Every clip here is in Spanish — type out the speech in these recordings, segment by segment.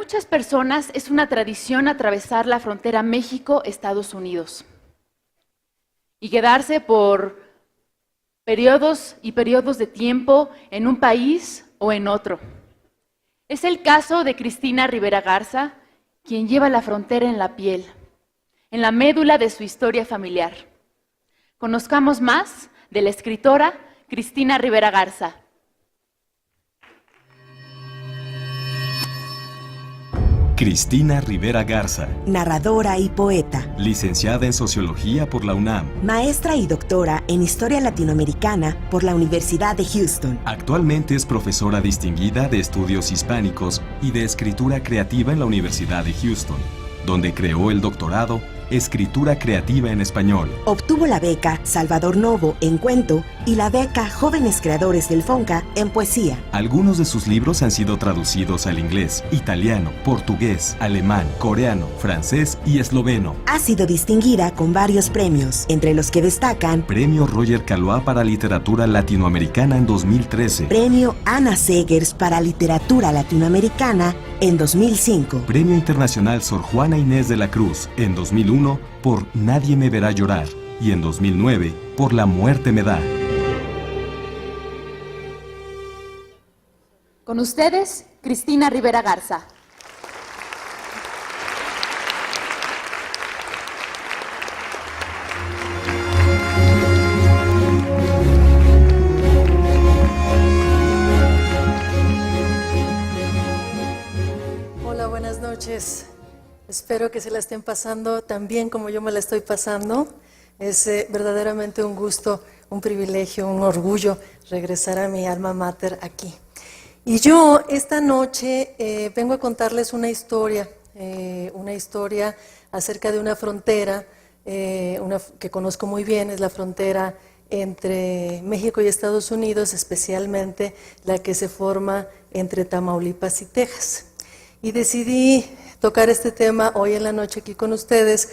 muchas personas es una tradición atravesar la frontera México-Estados Unidos y quedarse por periodos y periodos de tiempo en un país o en otro. Es el caso de Cristina Rivera Garza, quien lleva la frontera en la piel, en la médula de su historia familiar. Conozcamos más de la escritora Cristina Rivera Garza. Cristina Rivera Garza, narradora y poeta, licenciada en Sociología por la UNAM, maestra y doctora en Historia Latinoamericana por la Universidad de Houston. Actualmente es profesora distinguida de Estudios Hispánicos y de Escritura Creativa en la Universidad de Houston, donde creó el doctorado Escritura Creativa en Español. Obtuvo la beca Salvador Novo en cuento y la beca Jóvenes Creadores del FONCA en poesía. Algunos de sus libros han sido traducidos al inglés, italiano, portugués, alemán, coreano, francés y esloveno. Ha sido distinguida con varios premios, entre los que destacan Premio Roger Calois para Literatura Latinoamericana en 2013, Premio Ana Segers para Literatura Latinoamericana en 2005, Premio Internacional Sor Juana Inés de la Cruz en 2001 por Nadie me verá llorar y en 2009 por La muerte me da. Con ustedes, Cristina Rivera Garza. Hola, buenas noches. Espero que se la estén pasando tan bien como yo me la estoy pasando. Es verdaderamente un gusto, un privilegio, un orgullo regresar a mi alma mater aquí. Y yo esta noche vengo a contarles una historia acerca de una frontera, que conozco muy bien, es la frontera entre México y Estados Unidos, especialmente la que se forma entre Tamaulipas y Texas. Y decidí tocar este tema hoy en la noche aquí con ustedes,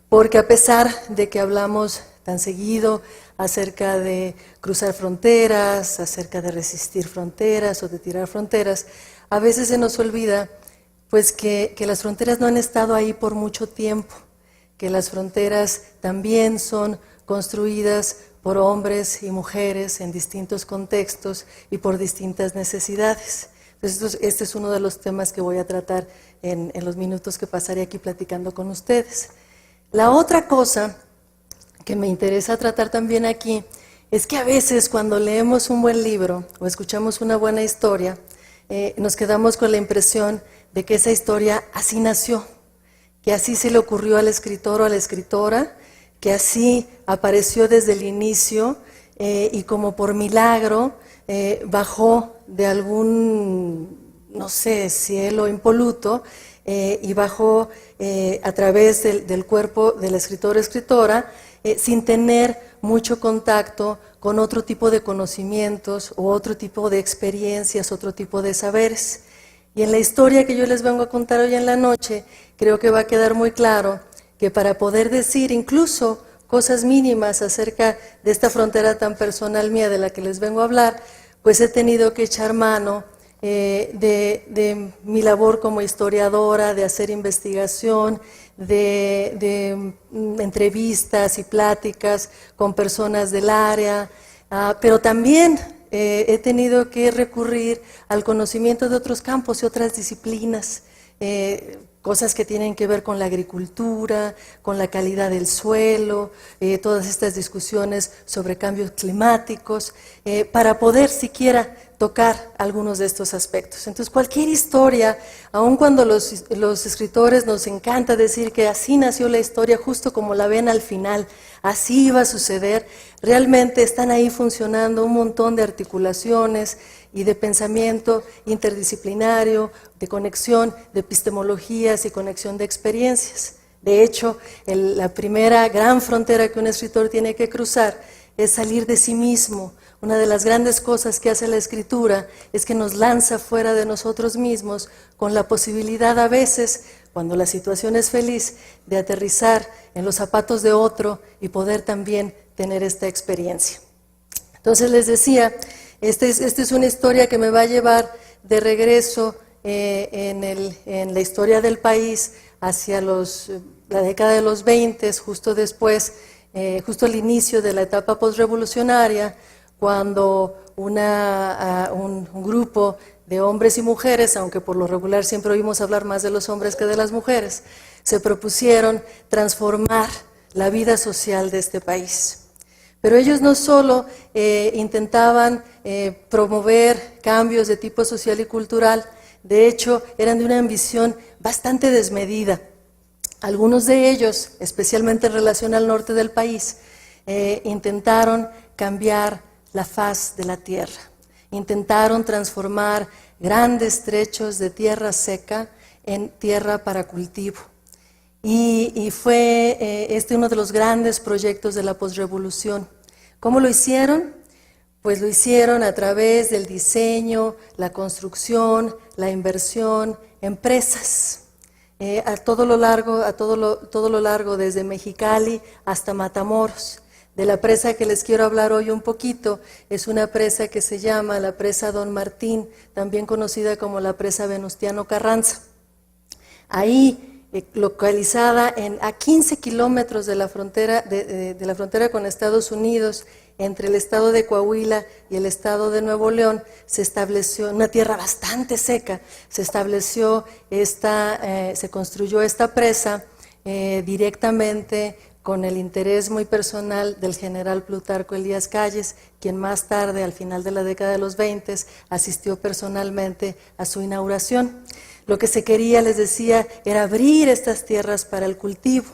porque a pesar de que hablamos tan seguido acerca de cruzar fronteras, acerca de resistir fronteras o de tirar fronteras, a veces se nos olvida pues que las fronteras no han estado ahí por mucho tiempo, que las fronteras también son construidas por hombres y mujeres en distintos contextos y por distintas necesidades. Entonces, este es uno de los temas que voy a tratar en los minutos que pasaré aquí platicando con ustedes. La otra cosa que me interesa tratar también aquí es que a veces cuando leemos un buen libro o escuchamos una buena historia, nos quedamos con la impresión de que esa historia así nació, que así se le ocurrió al escritor o a la escritora, que así apareció desde el inicio y como por milagro bajó de algún, no sé, cielo impoluto y bajó a través del cuerpo del escritor o escritora sin tener mucho contacto con otro tipo de conocimientos o otro tipo de experiencias, otro tipo de saberes. Y en la historia que yo les vengo a contar hoy en la noche, creo que va a quedar muy claro que para poder decir incluso cosas mínimas acerca de esta frontera tan personal mía de la que les vengo a hablar, pues he tenido que echar mano de mi labor como historiadora, de hacer investigación, de entrevistas y pláticas con personas del área, pero también he tenido que recurrir al conocimiento de otros campos y otras disciplinas, cosas que tienen que ver con la agricultura, con la calidad del suelo, todas estas discusiones sobre cambios climáticos, para poder siquiera tocar algunos de estos aspectos. Entonces, cualquier historia, aun cuando los escritores nos encanta decir que así nació la historia, justo como la ven al final, así iba a suceder, realmente están ahí funcionando un montón de articulaciones y de pensamiento interdisciplinario, de conexión de epistemologías y conexión de experiencias. De hecho, la primera gran frontera que un escritor tiene que cruzar es salir de sí mismo. Una de las grandes cosas que hace la escritura es que nos lanza fuera de nosotros mismos con la posibilidad a veces, cuando la situación es feliz, de aterrizar en los zapatos de otro y poder también tener esta experiencia. Entonces les decía, esta es una historia que me va a llevar de regreso en la historia del país hacia la década de los 20, justo después, justo al inicio de la etapa postrevolucionaria, cuando un grupo de hombres y mujeres, aunque por lo regular siempre oímos hablar más de los hombres que de las mujeres, se propusieron transformar la vida social de este país. Pero ellos no solo intentaban promover cambios de tipo social y cultural, de hecho eran de una ambición bastante desmedida. Algunos de ellos, especialmente en relación al norte del país, intentaron cambiar la faz de la tierra. Intentaron transformar grandes trechos de tierra seca en tierra para cultivo. Y fue uno de los grandes proyectos de la posrevolución. ¿Cómo lo hicieron? Pues lo hicieron a través del diseño, la construcción, la inversión, empresas. A todo lo largo, desde Mexicali hasta Matamoros. De la presa que les quiero hablar hoy un poquito, es una presa que se llama la presa Don Martín, también conocida como la presa Venustiano Carranza. Ahí, localizada a 15 kilómetros de la frontera, de la frontera con Estados Unidos, entre el estado de Coahuila y el estado de Nuevo León, se estableció, en una tierra bastante seca, se construyó esta presa directamente con el interés muy personal del general Plutarco Elías Calles, quien más tarde, al final de la década de los 20, asistió personalmente a su inauguración. Lo que se quería, les decía, era abrir estas tierras para el cultivo,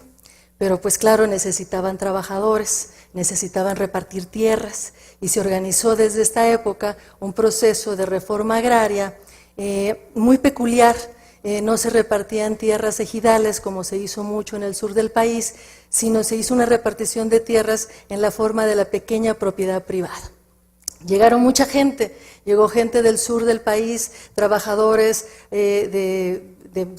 pero pues claro, necesitaban trabajadores, necesitaban repartir tierras, y se organizó desde esta época un proceso de reforma agraria muy peculiar. No se repartían tierras ejidales como se hizo mucho en el sur del país, sino se hizo una repartición de tierras en la forma de la pequeña propiedad privada. Llegaron mucha gente, llegó gente del sur del país, trabajadores de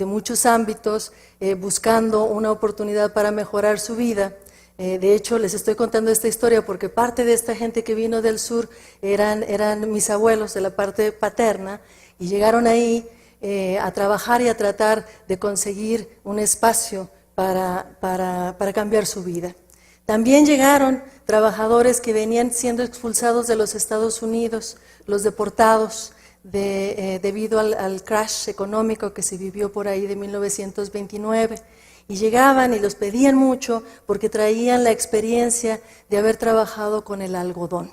muchos ámbitos, buscando una oportunidad para mejorar su vida. De hecho, les estoy contando esta historia porque parte de esta gente que vino del sur eran mis abuelos de la parte paterna, y llegaron ahí a trabajar y a tratar de conseguir un espacio para cambiar su vida. También llegaron trabajadores que venían siendo expulsados de los Estados Unidos, los deportados, debido al crash económico que se vivió por ahí de 1929. Y llegaban y los pedían mucho porque traían la experiencia de haber trabajado con el algodón.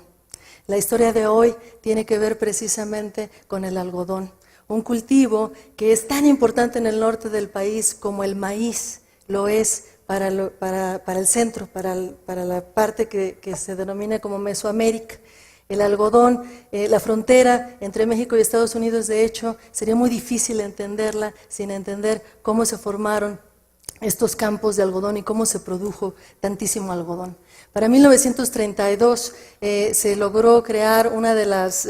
La historia de hoy tiene que ver precisamente con el algodón. Un cultivo que es tan importante en el norte del país como el maíz lo es para el centro, para la parte que se denomina como Mesoamérica. El algodón, la frontera entre México y Estados Unidos, de hecho, sería muy difícil entenderla sin entender cómo se formaron estos campos de algodón y cómo se produjo tantísimo algodón. Para 1932 se logró crear una de las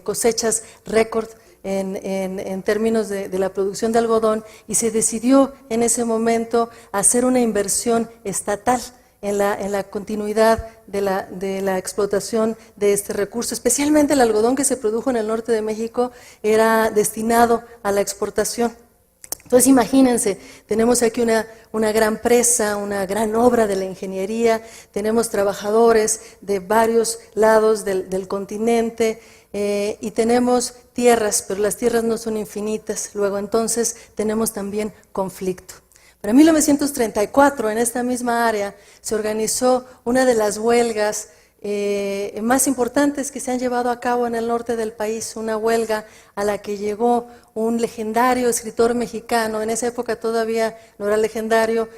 cosechas récord en términos de la producción de algodón, y se decidió en ese momento hacer una inversión estatal en la continuidad de la explotación de este recurso. Especialmente el algodón que se produjo en el norte de México era destinado a la exportación. Entonces imagínense, tenemos aquí una gran presa, una gran obra de la ingeniería, tenemos trabajadores de varios lados del continente, y tenemos tierras, pero las tierras no son infinitas. Luego entonces tenemos también conflicto. Para 1934, en esta misma área, se organizó una de las huelgas más importantes que se han llevado a cabo en el norte del país, una huelga a la que llegó un legendario escritor mexicano. En esa época todavía no era legendario,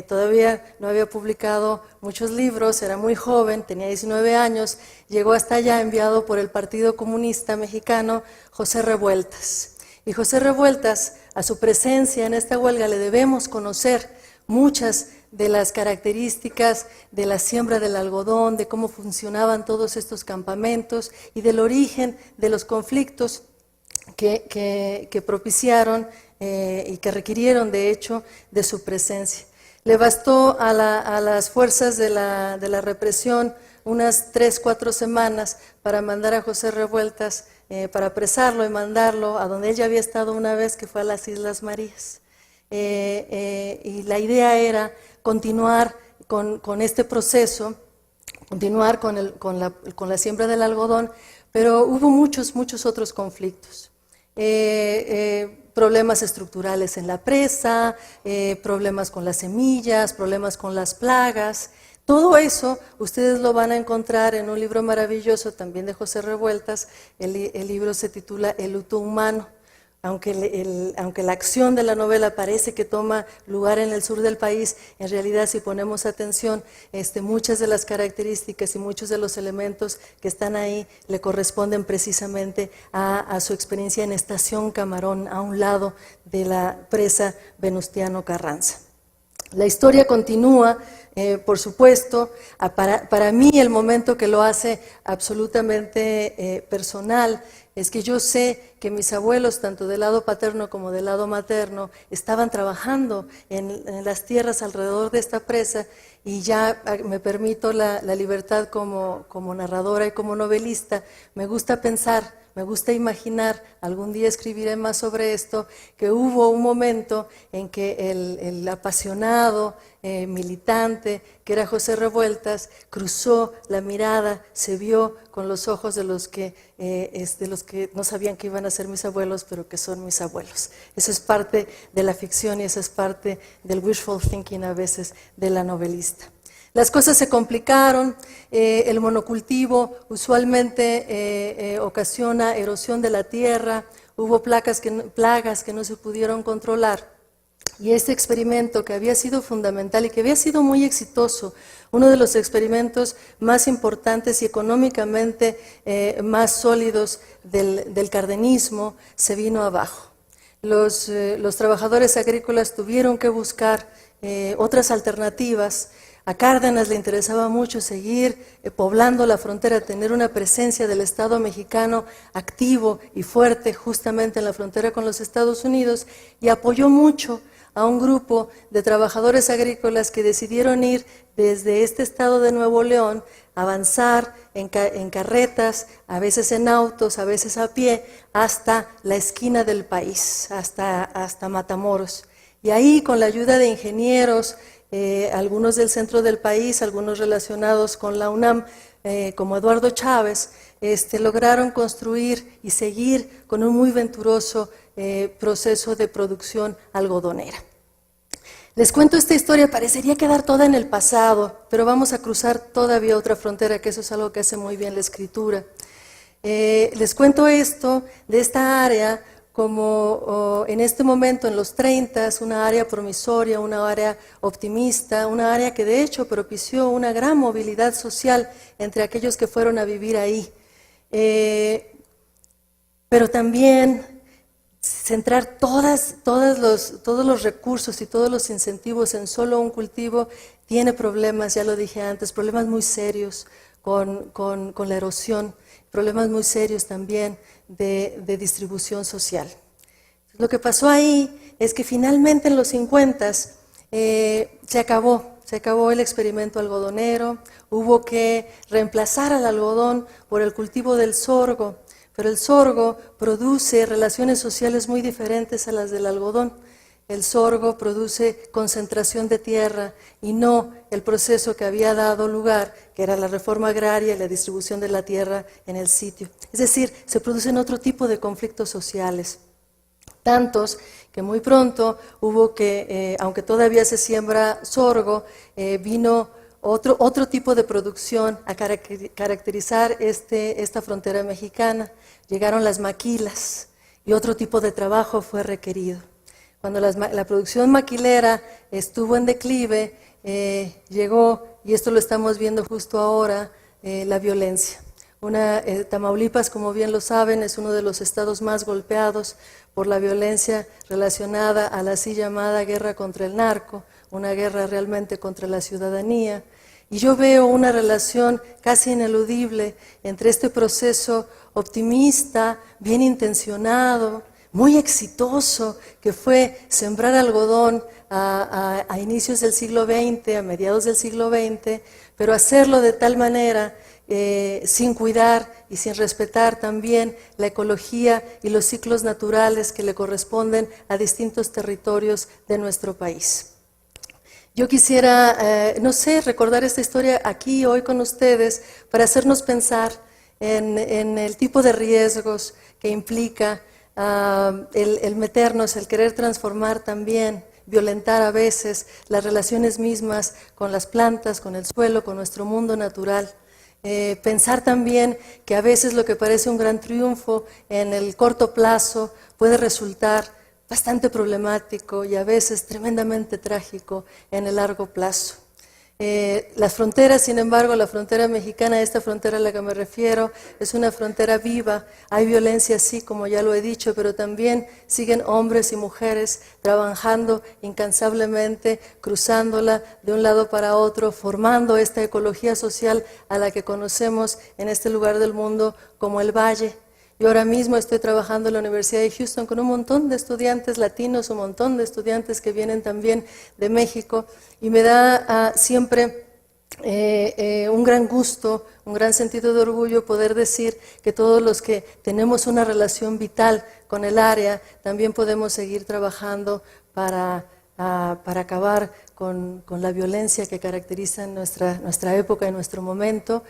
todavía no había publicado muchos libros, era muy joven, tenía 19 años, llegó hasta allá enviado por el Partido Comunista Mexicano, José Revueltas. Y José Revueltas, a su presencia en esta huelga le debemos conocer muchas de las características de la siembra del algodón, de cómo funcionaban todos estos campamentos y del origen de los conflictos que propiciaron y que requirieron, de hecho, de su presencia. Le bastó a las fuerzas de la represión unas 3-4 semanas para mandar a José Revueltas para apresarlo y mandarlo a donde él ya había estado una vez, que fue a las Islas Marías. Y la idea era continuar con este proceso, continuar con la siembra del algodón, pero hubo muchos otros conflictos. Problemas estructurales en la presa, problemas con las semillas, problemas con las plagas. Todo eso ustedes lo van a encontrar en un libro maravilloso también de José Revueltas. El libro se titula El luto humano. Aunque la acción de la novela parece que toma lugar en el sur del país, en realidad si ponemos atención, muchas de las características y muchos de los elementos que están ahí le corresponden precisamente a su experiencia en Estación Camarón, a un lado de la presa Venustiano Carranza. La historia continúa, por supuesto. Para mí el momento que lo hace absolutamente personal es que yo sé que mis abuelos, tanto del lado paterno como del lado materno, estaban trabajando en las tierras alrededor de esta presa, y ya me permito la libertad como narradora y como novelista. Me gusta pensar, me gusta imaginar, algún día escribiré más sobre esto, que hubo un momento en que el apasionado militante, que era José Revueltas, cruzó la mirada, se vio con los ojos de los que no sabían que iban a ser mis abuelos, pero que son mis abuelos. Eso es parte de la ficción y eso es parte del wishful thinking a veces de la novelista. Las cosas se complicaron, el monocultivo usualmente ocasiona erosión de la tierra, hubo plagas que no se pudieron controlar. Y este experimento, que había sido fundamental y que había sido muy exitoso, uno de los experimentos más importantes y económicamente más sólidos del cardenismo, se vino abajo. Los trabajadores agrícolas tuvieron que buscar otras alternativas. A Cárdenas le interesaba mucho seguir poblando la frontera, tener una presencia del Estado mexicano activo y fuerte justamente en la frontera con los Estados Unidos, y apoyó mucho a un grupo de trabajadores agrícolas que decidieron ir desde este estado de Nuevo León, avanzar en carretas, a veces en autos, a veces a pie, hasta la esquina del país, hasta Matamoros. Y ahí, con la ayuda de ingenieros, algunos del centro del país, algunos relacionados con la UNAM, como Eduardo Chávez, lograron construir y seguir con un muy venturoso proceso de producción algodonera. Les cuento esta historia, parecería quedar toda en el pasado, pero vamos a cruzar todavía otra frontera, que eso es algo que hace muy bien la escritura. Les cuento esto de esta área como en este momento, en los 30, una área promisoria, una área optimista, una área que de hecho propició una gran movilidad social entre aquellos que fueron a vivir ahí. Pero también centrar todos los recursos y todos los incentivos en solo un cultivo tiene problemas, ya lo dije antes, problemas muy serios con la erosión, problemas muy serios también de distribución social. Lo que pasó ahí es que finalmente en los 50 se acabó el experimento algodonero, hubo que reemplazar al algodón por el cultivo del sorgo, pero el sorgo produce relaciones sociales muy diferentes a las del algodón. El sorgo produce concentración de tierra y no el proceso que había dado lugar, que era la reforma agraria y la distribución de la tierra en el sitio. Es decir, se producen otro tipo de conflictos sociales, tantos que muy pronto hubo que, aunque todavía se siembra sorgo, vino otro tipo de producción a caracterizar esta frontera mexicana. Llegaron las maquilas y otro tipo de trabajo fue requerido. Cuando la producción maquilera estuvo en declive, llegó, y esto lo estamos viendo justo ahora, la violencia. Tamaulipas, como bien lo saben, es uno de los estados más golpeados por la violencia relacionada a la así llamada guerra contra el narco, una guerra realmente contra la ciudadanía. Y yo veo una relación casi ineludible entre este proceso optimista, bien intencionado, muy exitoso, que fue sembrar algodón a inicios del siglo XX, a mediados del siglo XX, pero hacerlo de tal manera sin cuidar y sin respetar también la ecología y los ciclos naturales que le corresponden a distintos territorios de nuestro país. Yo quisiera, no sé, recordar esta historia aquí hoy con ustedes para hacernos pensar en el tipo de riesgos que implica el meternos, el querer transformar también, violentar a veces las relaciones mismas con las plantas, con el suelo, con nuestro mundo natural. Pensar también que a veces lo que parece un gran triunfo en el corto plazo puede resultar bastante problemático y a veces tremendamente trágico en el largo plazo. Las fronteras, sin embargo, la frontera mexicana, esta frontera a la que me refiero, es una frontera viva. Hay violencia, sí, como ya lo he dicho, pero también siguen hombres y mujeres trabajando incansablemente, cruzándola de un lado para otro, formando esta ecología social a la que conocemos en este lugar del mundo como el Valle. Yo ahora mismo estoy trabajando en la Universidad de Houston con un montón de estudiantes latinos, un montón de estudiantes que vienen también de México, y me da siempre un gran gusto, un gran sentido de orgullo poder decir que todos los que tenemos una relación vital con el área también podemos seguir trabajando para acabar con la violencia que caracteriza nuestra época y nuestro momento,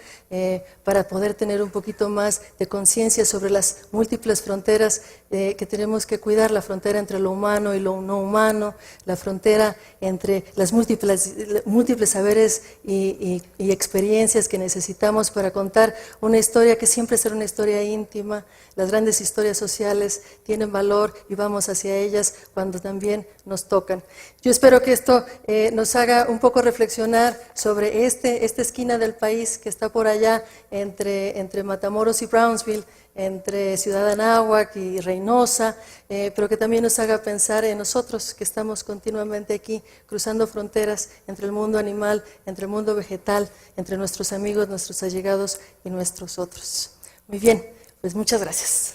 para poder tener un poquito más de conciencia sobre las múltiples fronteras que tenemos que cuidar, la frontera entre lo humano y lo no humano, la frontera entre las múltiples saberes y experiencias que necesitamos para contar una historia que siempre será una historia íntima. Las grandes historias sociales tienen valor y vamos hacia ellas cuando también nos tocan. Yo espero que esto nos haga un poco reflexionar sobre esta esquina del país que está por allá entre Matamoros y Brownsville, entre Ciudad Anáhuac y Reynosa, pero que también nos haga pensar en nosotros que estamos continuamente aquí cruzando fronteras entre el mundo animal, entre el mundo vegetal, entre nuestros amigos, nuestros allegados y nuestros otros. Muy bien, pues muchas gracias.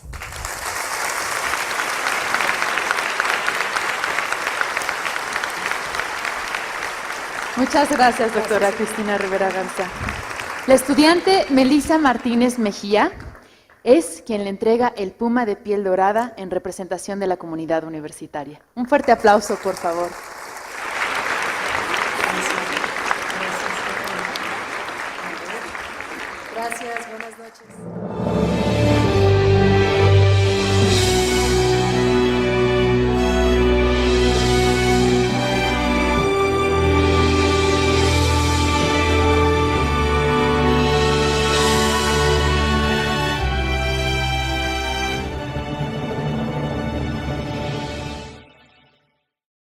Muchas gracias, doctora Cristina Rivera Garza. La estudiante Melissa Martínez Mejía es quien le entrega el puma de piel dorada en representación de la comunidad universitaria. Un fuerte aplauso, por favor. Gracias, buenas noches.